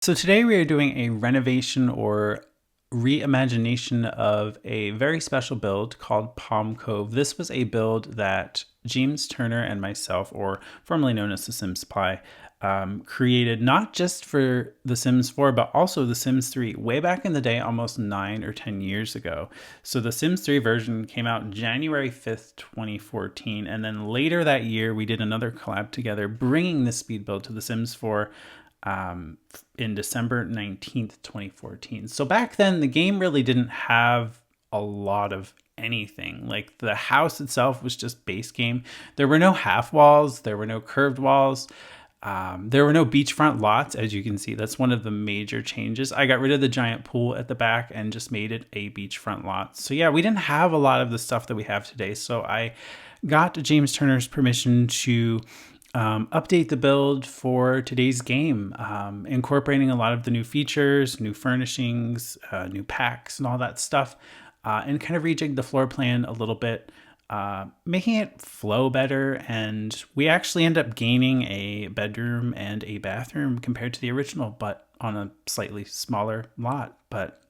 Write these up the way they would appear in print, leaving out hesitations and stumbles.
So today we are doing a renovation or reimagination of a very special build called Palm Cove. This was a build that James Turner and myself, or formerly known as TheSimified, created not just for The Sims 4, but also The Sims 3 way back in the day, almost 9 or 10 years ago. So the Sims 3 version came out January 5th, 2014. And then later that year, we did another collab together, bringing the speed build to The Sims 4 in December 19th, 2014. So back then, the game really didn't have a lot of anything. Like the house itself was just base game. There were no half walls, there were no curved walls. There were no beachfront lots, as you can see. That's one of the major changes. I got rid of the giant pool at the back and just made it a beachfront lot. So yeah, we didn't have a lot of the stuff that we have today. So I got James Turner's permission to update the build for today's game, incorporating a lot of the new features, new furnishings, new packs, and all that stuff, and kind of rejig the floor plan a little bit, making it flow better. And we actually end up gaining a bedroom and a bathroom compared to the original, but on a slightly smaller lot. But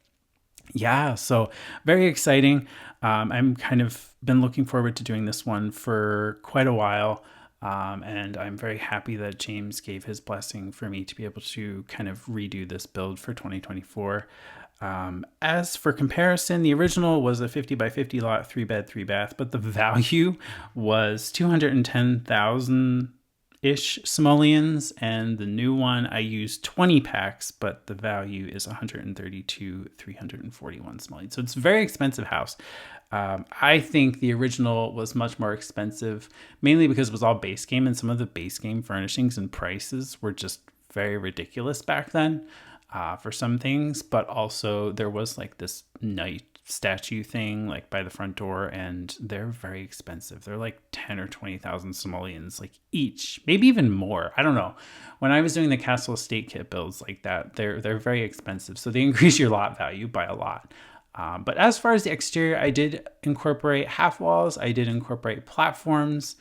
yeah, so very exciting. I'm kind of been looking forward to doing this one for quite a while. And I'm very happy that James gave his blessing for me to be able to kind of redo this build for 2024. As for comparison, the original was a 50 by 50 lot, 3-bed, 3-bath, but the value was 210,000-ish simoleons, and the new one I used 20 packs, but the value is 132,341 simoleons. So it's a very expensive house. I think the original was much more expensive, mainly because it was all base game, and some of the base game furnishings and prices were just very ridiculous back then for some things. But also there was like this knight statue thing like by the front door, and they're very expensive. They're like 10 or 20,000 simoleons like each, maybe even more. I don't know. When I was doing the castle estate kit builds like that, they're very expensive. So they increase your lot value by a lot. But as far as the exterior, I did incorporate half walls. I did incorporate platforms.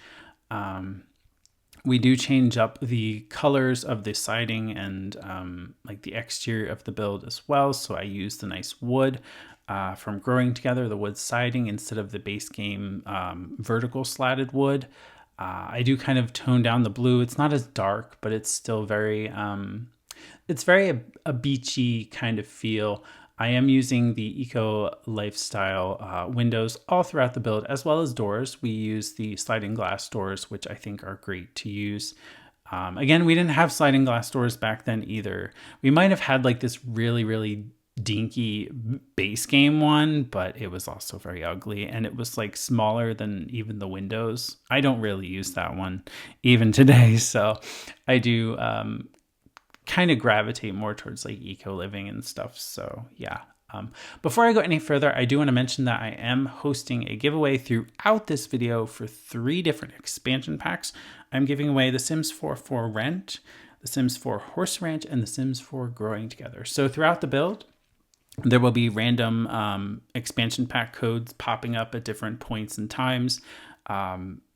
We do change up the colors of the siding and like the exterior of the build as well. So I used the nice wood from Growing Together, the wood siding, instead of the base game vertical slatted wood. I do kind of tone down the blue. It's not as dark, but it's still very, it's very a beachy kind of feel. I am using the eco lifestyle windows all throughout the build, as well as doors. We use the sliding glass doors, which I think are great to use. Again, we didn't have sliding glass doors back then either. We might have had like this really dinky base game one, but it was also very ugly, and it was like smaller than even the windows. I don't really use that one even today, so I do kind of gravitate more towards like eco living and stuff. So yeah. Before I go any further, I do want to mention that I am hosting a giveaway throughout this video for 3 different expansion packs. I'm giving away The Sims 4 for Rent, The Sims 4 Horse Ranch, and The Sims 4 Growing Together. So throughout the build, there will be random expansion pack codes popping up at different points and times.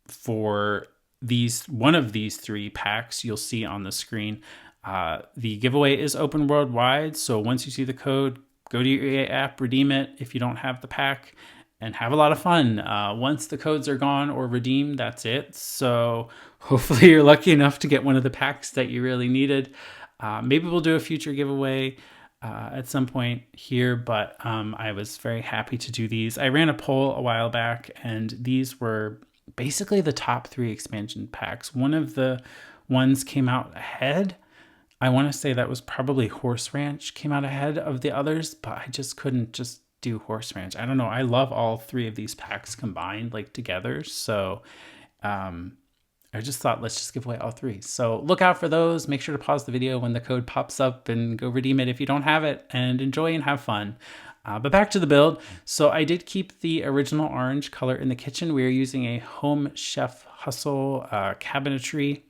For one of these 3 packs, you'll see on the screen. The giveaway is open worldwide, so once you see the code, go to your EA app, redeem it if you don't have the pack, and have a lot of fun. Once the codes are gone or redeemed, that's it. So hopefully you're lucky enough to get one of the packs that you really needed. Maybe we'll do a future giveaway at some point here, but I was very happy to do these. I ran a poll a while back, and these were basically the top 3 expansion packs. One of the ones came out ahead. I want to say that was probably Horse Ranch came out ahead of the others, but I just couldn't just do Horse Ranch. I don't know. I love all 3 of these packs combined, like together. So I just thought, let's just give away all 3. So look out for those. Make sure to pause the video when the code pops up and go redeem it if you don't have it, and enjoy and have fun. But back to the build. So I did keep the original orange color in the kitchen. We are using a Home Chef Hustle cabinetry.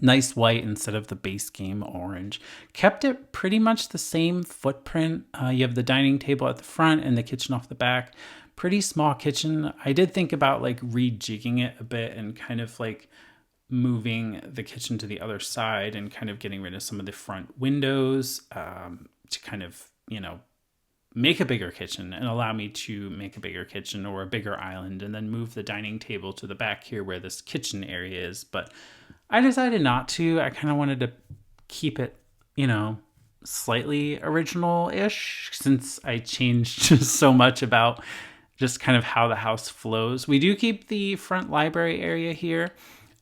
Nice white instead of the base game orange. Kept it pretty much the same footprint. You have the dining table at the front and the kitchen off the back. Pretty small kitchen. I did think about like rejigging it a bit and kind of like moving the kitchen to the other side and kind of getting rid of some of the front windows to kind of, make a bigger kitchen and allow me to make a bigger kitchen or a bigger island, and then move the dining table to the back here where this kitchen area is. But I decided not to. I kind of wanted to keep it, slightly original-ish, since I changed so much about just kind of how the house flows. We do keep the front library area here,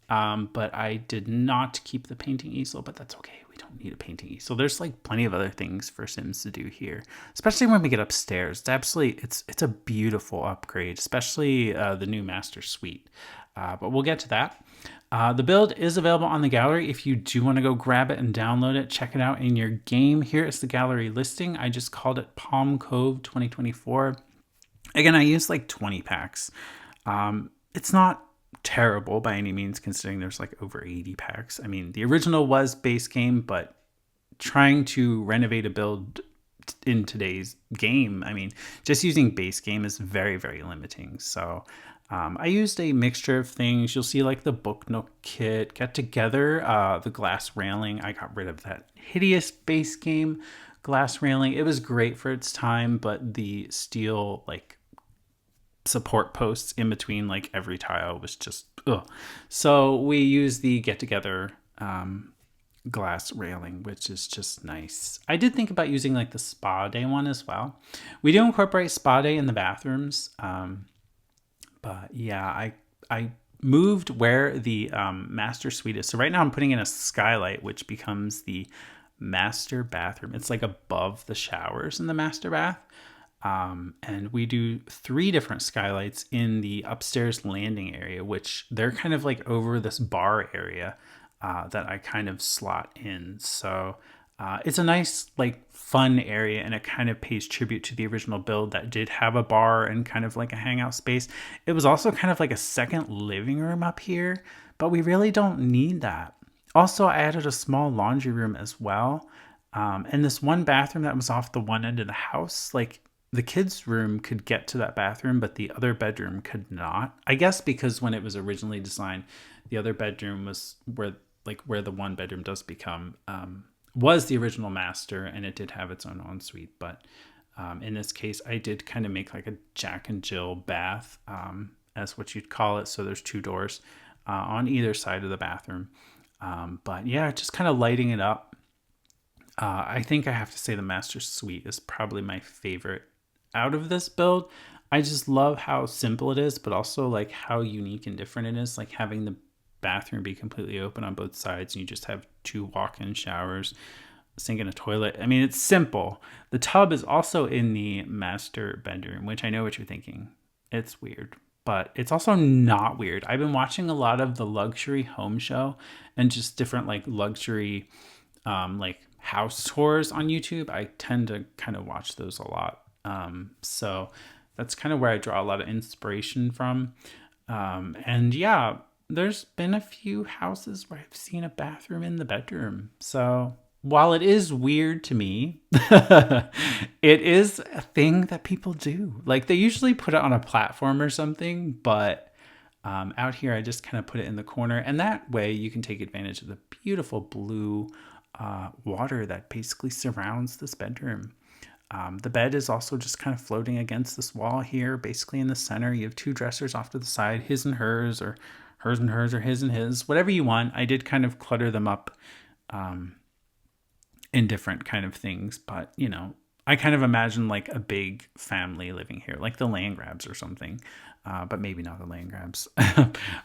but I did not keep the painting easel, but that's okay. We don't need a painting easel. There's like plenty of other things for Sims to do here, especially when we get upstairs. It's a beautiful upgrade, especially the new master suite. But we'll get to that. The build is available on the gallery. If you do want to go grab it and download it, check it out in your game. Here is the gallery listing. I just called it Palm Cove 2024. Again, I used like 20 packs. It's not terrible by any means, considering there's like over 80 packs. I mean, the original was base game, but trying to renovate a build in today's game, I mean, just using base game is very, very limiting. So I used a mixture of things. You'll see like the book nook kit, get together, the glass railing. I got rid of that hideous base game glass railing. It was great for its time, but the steel like support posts in between like every tile was just ugh. So we use the get together glass railing, which is just nice. I did think about using like the spa day one as well. We do incorporate spa day in the bathrooms, but yeah, I moved where the master suite is. So right now I'm putting in a skylight, which becomes the master bathroom. It's like above the showers in the master bath. And we do 3 different skylights in the upstairs landing area, which they're kind of like over this bar area that I kind of slot in. So it's a nice, like, fun area, and it kind of pays tribute to the original build that did have a bar and kind of like a hangout space. It was also kind of like a second living room up here, but we really don't need that. Also, I added a small laundry room as well. And this one bathroom that was off the one end of the house, like, the kids' room could get to that bathroom, but the other bedroom could not. I guess because when it was originally designed, the other bedroom was where the one bedroom does become, was the original master, and it did have its own ensuite. But in this case, I did kind of make like a Jack and Jill bath, as what you'd call it. So there's 2 doors on either side of the bathroom. But yeah, just kind of lighting it up. I think I have to say the master suite is probably my favorite out of this build. I just love how simple it is, but also like how unique and different it is. Like having the bathroom be completely open on both sides, and you just have 2 walk-in showers, a sink and a toilet. I mean, it's simple. The tub is also in the master bedroom, which I know what you're thinking. It's weird, but it's also not weird. I've been watching a lot of the luxury home show and just different like luxury like house tours on YouTube. I tend to kind of watch those a lot. So that's kind of where I draw a lot of inspiration from. And yeah, there's been a few houses where I've seen a bathroom in the bedroom. So while it is weird to me, it is a thing that people do. Like they usually put it on a platform or something, but out here I just kind of put it in the corner, and that way you can take advantage of the beautiful blue water that basically surrounds this bedroom. The bed is also just kind of floating against this wall here, basically in the center. You have 2 dressers off to the side, his and hers, or hers and hers, or his and his, whatever you want. I did kind of clutter them up in different kind of things, but I kind of imagine like a big family living here, like the Landgrabs or something, but maybe not the Landgrabs,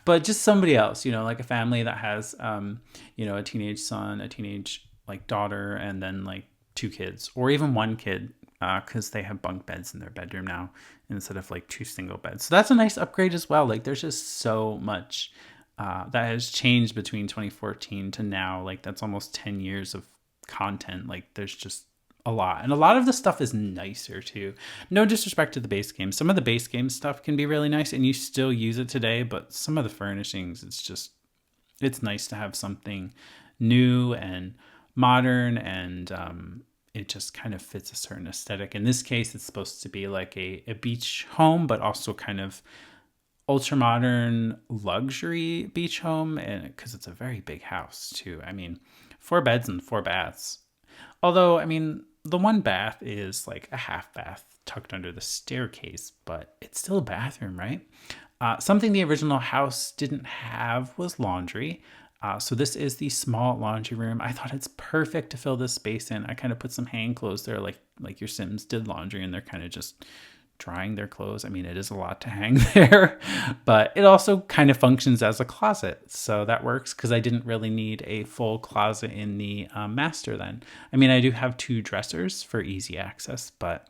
but just somebody else, like a family that has, a teenage son, a teenage like daughter, and then like 2 kids, or even 1 kid, because they have bunk beds in their bedroom now instead of like 2 single beds. So that's a nice upgrade as well. Like there's just so much that has changed between 2014 to now. Like that's almost 10 years of content. Like there's just a lot, and a lot of the stuff is nicer too. No disrespect to the base game. Some of the base game stuff can be really nice and you still use it today, but some of the furnishings, it's nice to have something new and modern, and it just kind of fits a certain aesthetic. In this case, it's supposed to be like a beach home, but also kind of ultra modern luxury beach home, and because it's a very big house too. I mean, 4 beds and 4 baths. Although, I mean, the one bath is like a half bath tucked under the staircase, but it's still a bathroom, right? Something the original house didn't have was laundry. So this is the small laundry room. I thought it's perfect to fill this space in. I kind of put some hang clothes there, like your Sims did laundry, and they're kind of just drying their clothes. I mean, it is a lot to hang there, but it also kind of functions as a closet. So that works because I didn't really need a full closet in the master then. I mean, I do have 2 dressers for easy access, but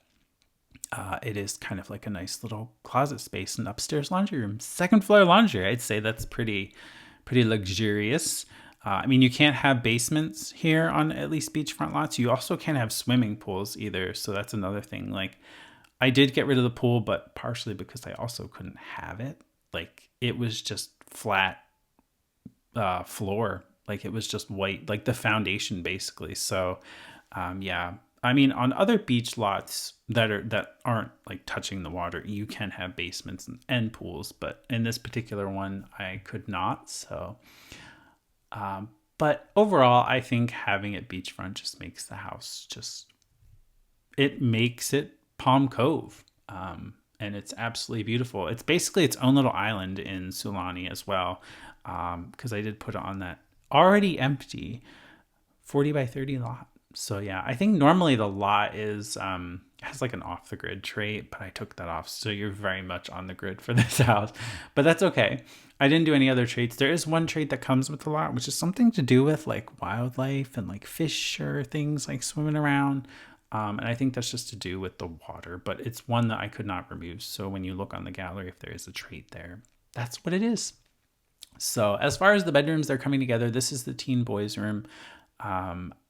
it is kind of like a nice little closet space and upstairs laundry room. 2nd floor laundry. I'd say that's pretty luxurious. I mean, you can't have basements here on at least beachfront lots. You also can't have swimming pools either. So that's another thing. Like, I did get rid of the pool, but partially because I also couldn't have it. Like, it was just flat floor. Like, it was just white, like the foundation basically. So, yeah. I mean, on other beach lots that aren't like touching the water, you can have basements and pools, but in this particular one, I could not. So, but overall, I think having it beachfront just makes the house it makes it Palm Cove. And it's absolutely beautiful. It's basically its own little island in Sulani as well. Because I did put it on that already empty 40 by 30 lot. So yeah, I think normally the lot is has like an off the grid trait, but I took that off. So you're very much on the grid for this house, but that's okay. I didn't do any other traits. There is one trait that comes with the lot, which is something to do with like wildlife and like fish or things like swimming around. And I think that's just to do with the water, but it's one that I could not remove. So when you look on the gallery, if there is a trait there, that's what it is. So as far as the bedrooms, they're coming together. This is the teen boys room.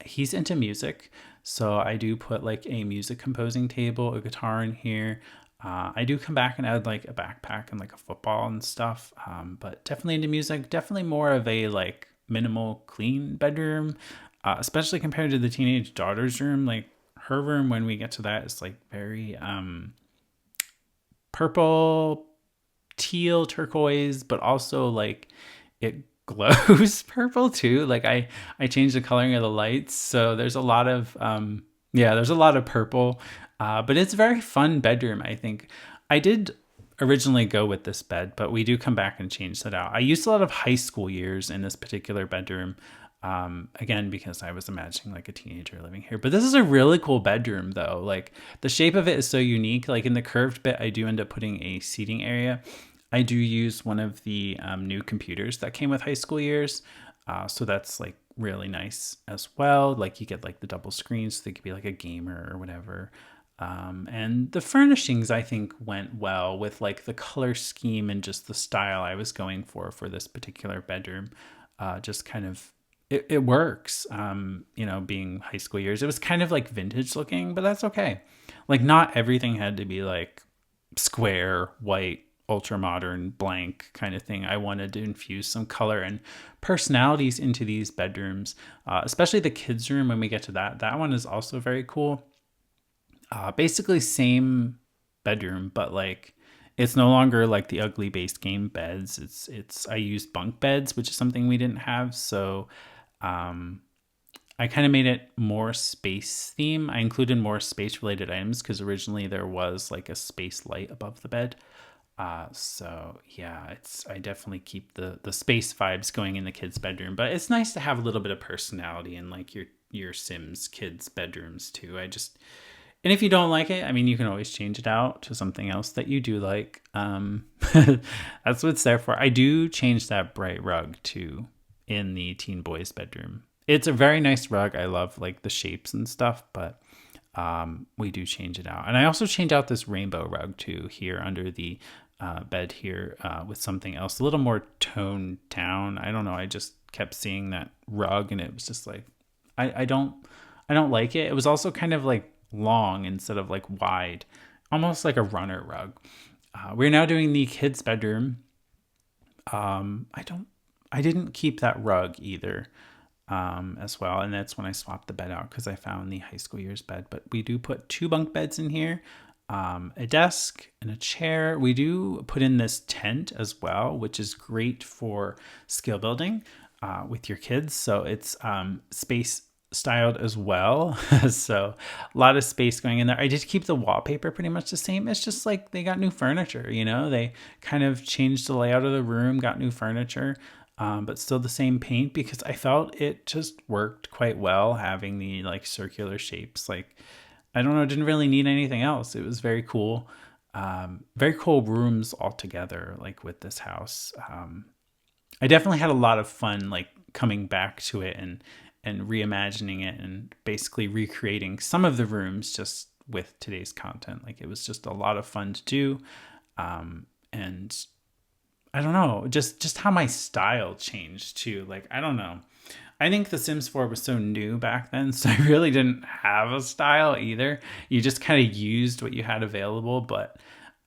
He's into music, so I do put like a music composing table, a guitar in here. I do come back and add like a backpack and like a football and stuff, but definitely into music. Definitely more of a like minimal clean bedroom, especially compared to the teenage daughter's room. Like her room, when we get to that, is like very purple, teal, turquoise, but also like it glows purple too. Like I changed the coloring of the lights, so there's a lot of there's a lot of purple, but it's a very fun bedroom. I think I did originally go with this bed, but we do come back and change that out. I used a lot of high school years in this particular bedroom, again because I was imagining like a teenager living here. But this is a really cool bedroom though. Like the shape of it is so unique. Like in the curved bit, I do end up putting a seating area. I do use one of the new computers that came with high school years. So that's like really nice as well. Like you get like the double screens, so they could be like a gamer or whatever. And the furnishings I think went well with like the color scheme and just the style I was going for this particular bedroom. Just kind of, it works, being high school years. It was kind of like vintage looking, but that's okay. Like not everything had to be like square, white, ultra modern blank kind of thing. I wanted to infuse some color and personalities into these bedrooms, especially the kids room. When we get to that one is also very cool. Basically same bedroom, but like it's no longer like the ugly base game beds. It's I used bunk beds, which is something we didn't have. So I kind of made it more space theme. I included more space related items because originally there was like a space light above the bed. So yeah, I definitely keep the space vibes going in the kids' bedroom, but it's nice to have a little bit of personality in like your Sims kids' bedrooms too. And if you don't like it, I mean, you can always change it out to something else that you do like. That's what it's there for. I do change that bright rug too in the teen boys' bedroom. It's a very nice rug. I love like the shapes and stuff, but we do change it out. And I also change out this rainbow rug too here under the bed here with something else a little more toned down. I don't know, I just kept seeing that rug and it was just like I don't like it. It was also kind of like long instead of like wide, almost like a runner rug. We're now doing the kids' bedroom. I didn't keep that rug either as well, and that's when I swapped the bed out because I found the high school years bed. But we do put 2 bunk beds in here. a desk and a chair. We do put in this tent as well, which is great for skill building with your kids. So it's space styled as well. So a lot of space going in there. I did keep the wallpaper pretty much the same. It's just like they got new furniture, you know, they kind of changed the layout of the room, got new furniture. But still the same paint, because I felt it just worked quite well having the like circular shapes. Like, I don't know, didn't really need anything else. It was very cool. Very cool rooms altogether, like with this house. I definitely had a lot of fun, like coming back to it and reimagining it and basically recreating some of the rooms just with today's content. Like, it was just a lot of fun to do. And I don't know, just how my style changed too. Like, I don't know. I think The Sims 4 was so new back then, so I really didn't have a style either. You just kind of used what you had available. But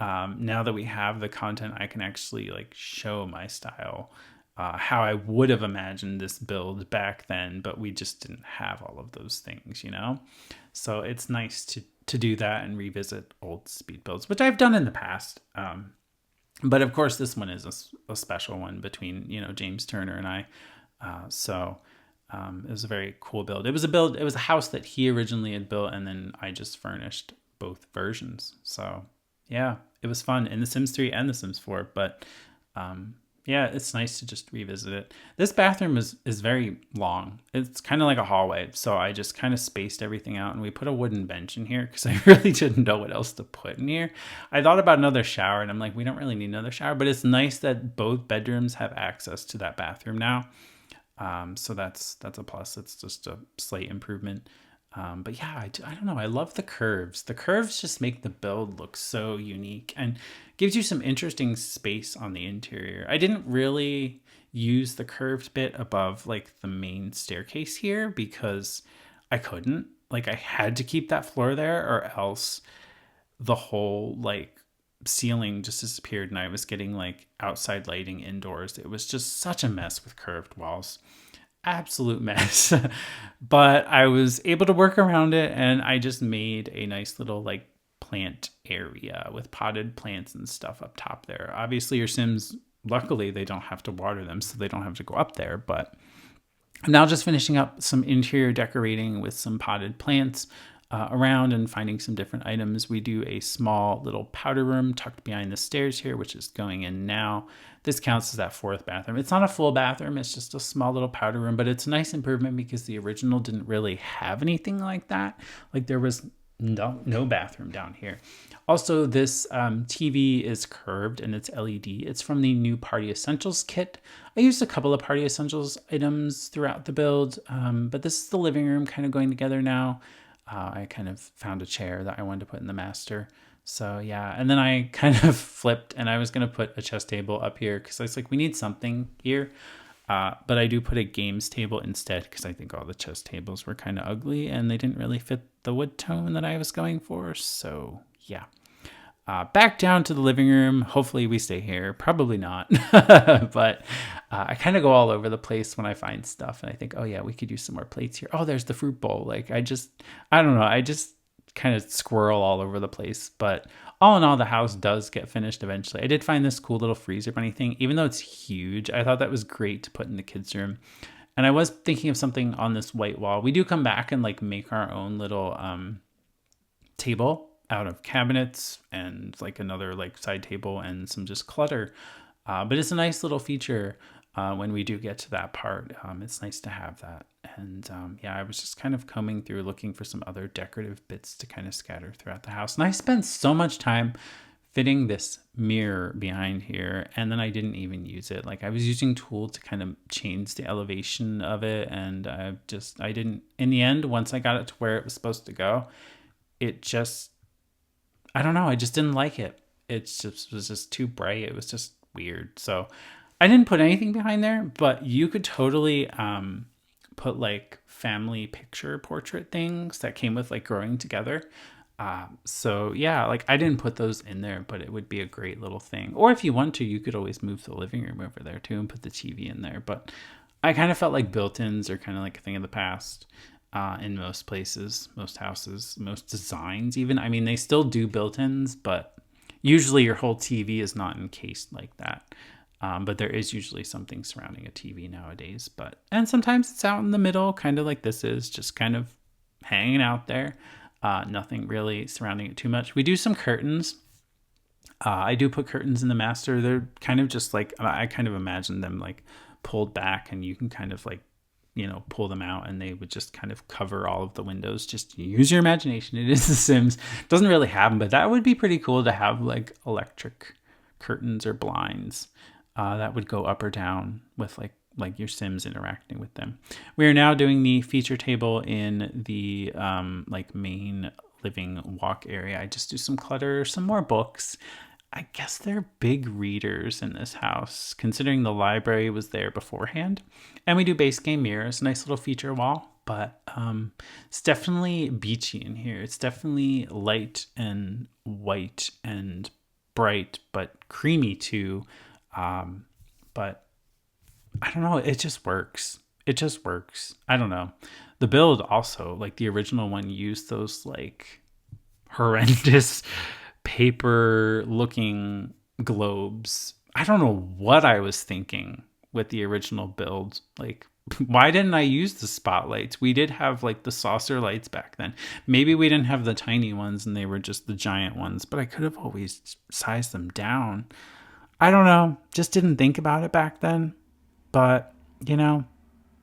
now that we have the content, I can actually like show my style, how I would have imagined this build back then, but we just didn't have all of those things, you know? So it's nice to do that and revisit old speed builds, which I've done in the past. But of course, this one is a special one between, you know, James Turner and I. It was a very cool build. It was a house that he originally had built, and then I just furnished both versions. So yeah, it was fun in The Sims 3 and The Sims 4. But yeah, it's nice to just revisit it. This bathroom is very long. It's kind of like a hallway. So I just kind of spaced everything out, and we put a wooden bench in here because I really didn't know what else to put in here. I thought about another shower, and I'm like, we don't really need another shower, but it's nice that both bedrooms have access to that bathroom now. So that's a plus. It's just a slight improvement. But yeah, I don't know. I love the curves. The curves just make the build look so unique and gives you some interesting space on the interior. I didn't really use the curved bit above like the main staircase here because I couldn't. Like, I had to keep that floor there, or else the whole like ceiling just disappeared and I was getting like outside lighting indoors. It was just such a mess with curved walls. Absolute mess. But I was able to work around it, and I just made a nice little like plant area with potted plants and stuff up top there. Obviously your Sims, luckily they don't have to water them, so they don't have to go up there. But I'm now just finishing up some interior decorating with some potted plants around and finding some different items. We do a small little powder room tucked behind the stairs here, which is going in now. This counts as that fourth bathroom. It's not a full bathroom, it's just a small little powder room, but it's a nice improvement because the original didn't really have anything like that. Like, there was no bathroom down here. Also, this TV is curved and it's LED. It's from the new Party Essentials kit. I used a couple of Party Essentials items throughout the build, but this is the living room kind of going together now. I kind of found a chair that I wanted to put in the master. So yeah, and then I kind of flipped, and I was going to put a chess table up here because I was like, we need something here. But I do put a games table instead because I think all the chess tables were kind of ugly and they didn't really fit the wood tone that I was going for. So yeah. Back down to the living room. Hopefully we stay here. Probably not. But I kind of go all over the place when I find stuff. And I think, oh yeah, we could use some more plates here. Oh, there's the fruit bowl. Like, I don't know. I just kind of squirrel all over the place. But all in all, the house does get finished eventually. I did find this cool little freezer bunny thing. Even though it's huge, I thought that was great to put in the kids' room. And I was thinking of something on this white wall. We do come back and like make our own little table out of cabinets and like another like side table and some just clutter. But it's a nice little feature when we do get to that part. It's nice to have that. And yeah, I was just kind of combing through looking for some other decorative bits to kind of scatter throughout the house. And I spent so much time fitting this mirror behind here, and then I didn't even use it. Like, I was using tools to kind of change the elevation of it, and I didn't, in the end, once I got it to where it was supposed to go, it just, I don't know, I just didn't like it. It just was just too bright. It was just weird. So I didn't put anything behind there, but you could totally put like family picture portrait things that came with like growing together. So yeah, like I didn't put those in there, but it would be a great little thing. Or if you want to, you could always move the living room over there too and put the TV in there. But I kind of felt like built-ins are kind of like a thing of the past. in most places, most houses, most designs even. I mean, they still do built-ins, but usually your whole TV is not encased like that. But there is usually something surrounding a TV nowadays. And sometimes it's out in the middle, kind of like this is, just kind of hanging out there. Nothing really surrounding it too much. We do some curtains. I do put curtains in the master. They're kind of just like, I kind of imagine them like pulled back, and you can kind of like, pull them out, and they would just kind of cover all of the windows. Just use your imagination. It is The Sims. Doesn't really have them, but that would be pretty cool to have like electric curtains or blinds that would go up or down with like your Sims interacting with them. We are now doing the feature table in the like main living walk area. I just do some clutter, some more books. I guess they're big readers in this house, considering the library was there beforehand. And we do base game mirrors, nice little feature wall, but it's definitely beachy in here. It's definitely light and white and bright, but creamy too. But I don't know, it just works. It just works. I don't know. The build also, like the original one, used those like horrendous paper looking globes. I don't know what I was thinking with the original build. Like, why didn't I use the spotlights? We did have like the saucer lights back then. Maybe we didn't have the tiny ones and they were just the giant ones, but I could have always sized them down. I don't know. Just didn't think about it back then. But,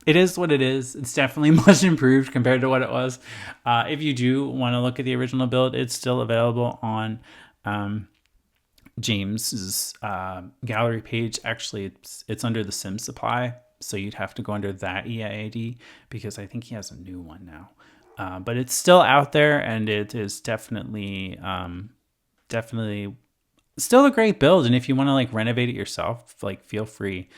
it is what it is. It's definitely much improved compared to what it was. If you do want to look at the original build, it's still available on James's gallery page. Actually, it's under the Simsified, so you'd have to go under that EIAD because I think he has a new one now. But it's still out there, and it is definitely still a great build. And if you want to like renovate it yourself, like feel free.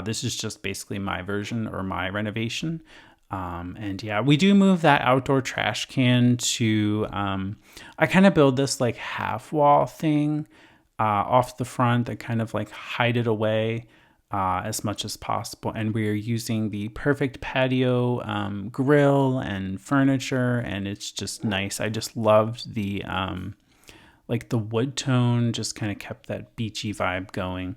This is just basically my version or my renovation. And yeah, we do move that outdoor trash can to, I kind of build this like half wall thing off the front. I kind of like hide it away as much as possible. And we are using the perfect patio grill and furniture, and it's just nice. I just loved the like the wood tone, just kind of kept that beachy vibe going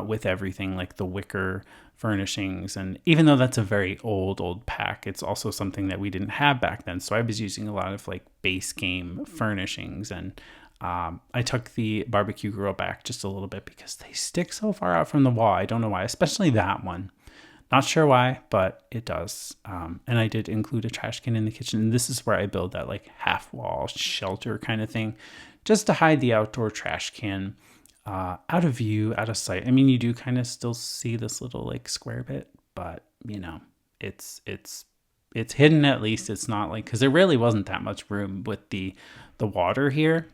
with everything, like the wicker furnishings. And even though that's a very old pack, it's also something that we didn't have back then. So I was using a lot of like base game furnishings, and I took the barbecue grill back just a little bit because they stick so far out from the wall. I don't know why, especially that one. Not sure why, but it does. And I did include a trash can in the kitchen. And this is where I build that like half wall shelter kind of thing, just to hide the outdoor trash can out of view, out of sight. I mean, you do kind of still see this little like square bit, but it's hidden at least. It's not like, because there really wasn't that much room with the water here.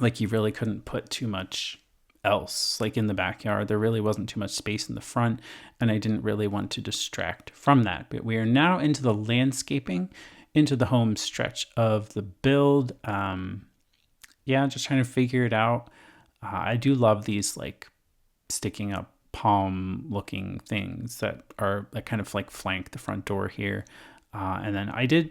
Like you really couldn't put too much else like in the backyard. There really wasn't too much space in the front, and I didn't really want to distract from that. But we are now into the landscaping, into the home stretch of the build. Just trying to figure it out. I do love these like sticking up palm looking things that kind of like flank the front door here. And then I did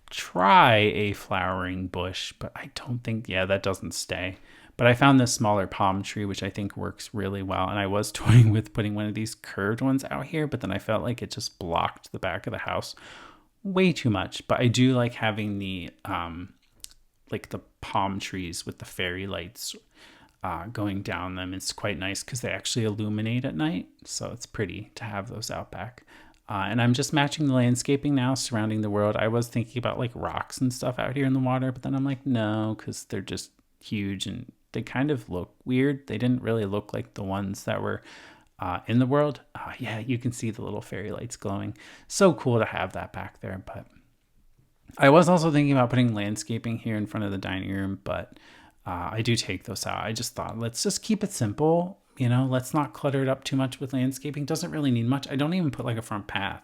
try a flowering bush, but I don't think, that doesn't stay. But I found this smaller palm tree, which I think works really well. And I was toying with putting one of these curved ones out here, but then I felt like it just blocked the back of the house way too much. But I do like having the like the palm trees with the fairy lights going down them. It's quite nice because they actually illuminate at night. So it's pretty to have those out back. And I'm just matching the landscaping now surrounding the world. I was thinking about like rocks and stuff out here in the water, but then I'm like, no, because they're just huge and they kind of look weird. They didn't really look like the ones that were in the world. You can see the little fairy lights glowing. So cool to have that back there. But I was also thinking about putting landscaping here in front of the dining room, but I do take those out. I just thought, let's just keep it simple. Let's not clutter it up too much with landscaping. Doesn't really need much. I don't even put like a front path.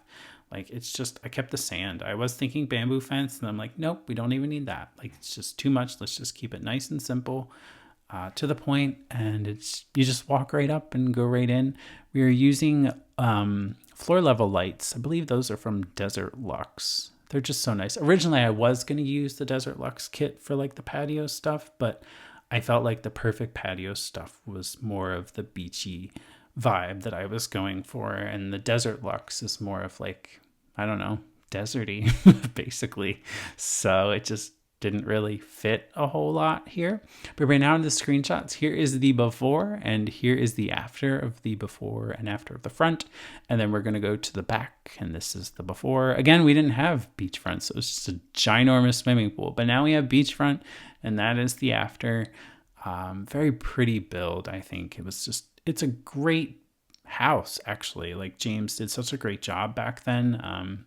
Like it's just, I kept the sand. I was thinking bamboo fence, and I'm like, nope, we don't even need that. Like it's just too much. Let's just keep it nice and simple, to the point, and you just walk right up and go right in. We are using floor level lights. I believe those are from Desert Lux. They're just so nice. Originally, I was going to use the Desert Luxe kit for like the patio stuff, but I felt like the perfect patio stuff was more of the beachy vibe that I was going for. And the Desert Luxe is more of like, I don't know, deserty, basically. So it just didn't really fit a whole lot here. But right now in the screenshots, here is the before and here is the after of the before and after of the front. And then we're going to go to the back, and this is the before. Again, we didn't have beachfront, so it's just a ginormous swimming pool. But now we have beachfront, and that is the after. Very pretty build, I think. It's a great house, actually. Like, James did such a great job back then.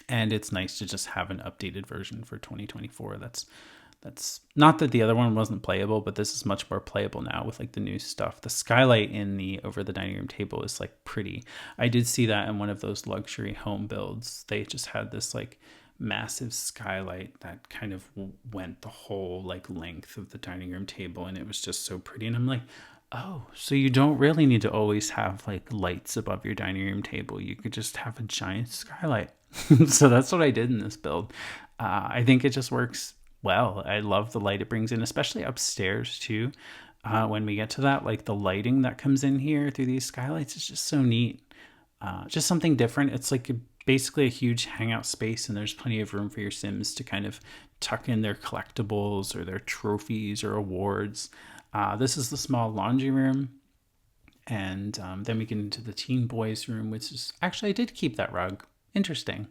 And it's nice to just have an updated version for 2024. That's not that the other one wasn't playable, but this is much more playable now with like the new stuff. The skylight in the over the dining room table is like pretty. I did see that in one of those luxury home builds. They just had this like massive skylight that kind of went the whole like length of the dining room table, and it was just so pretty. And I'm like, oh, so you don't really need to always have like lights above your dining room table. You could just have a giant skylight. So that's what I did in this build. I think it just works well. I love the light it brings in, especially upstairs too. When we get to that, like the lighting that comes in here through these skylights is just so neat. Just something different. It's like basically a huge hangout space, and there's plenty of room for your Sims to kind of tuck in their collectibles or their trophies or awards. This is the small laundry room. And then we get into the teen boys room, which is actually, I did keep that rug. Interesting.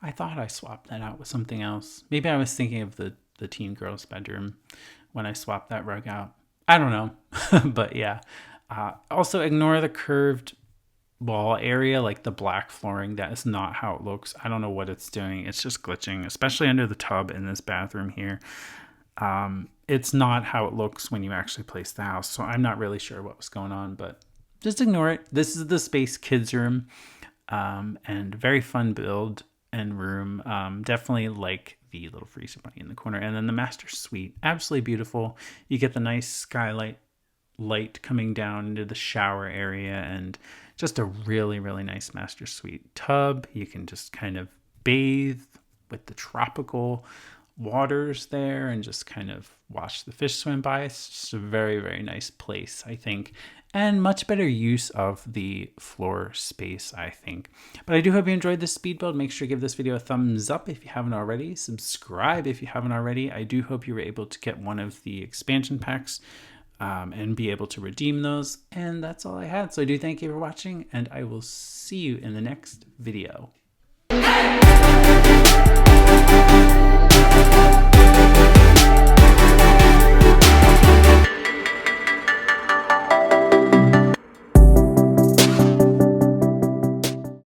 I thought I swapped that out with something else. Maybe I was thinking of the teen girls' bedroom when I swapped that rug out. I don't know. But yeah. Also, ignore the curved wall area, like the black flooring. That is not how it looks. I don't know what it's doing. It's just glitching, especially under the tub in this bathroom here. It's not how it looks when you actually place the house. So I'm not really sure what was going on, but just ignore it. This is the Space Kids room. And very fun build and room. Definitely like the little freezer bunny in the corner. And then the master suite, absolutely beautiful. You get the nice skylight light coming down into the shower area, and just a really, really nice master suite tub. You can just kind of bathe with the tropical waters there and just kind of watch the fish swim by. It's just a very, very nice place, I think, and much better use of the floor space, I think. But I do hope you enjoyed this speed build. Make sure to give this video a thumbs up if you haven't already. Subscribe if you haven't already. I do hope you were able to get one of the expansion packs and be able to redeem those. And that's all I had. So I do thank you for watching, and I will see you in the next video.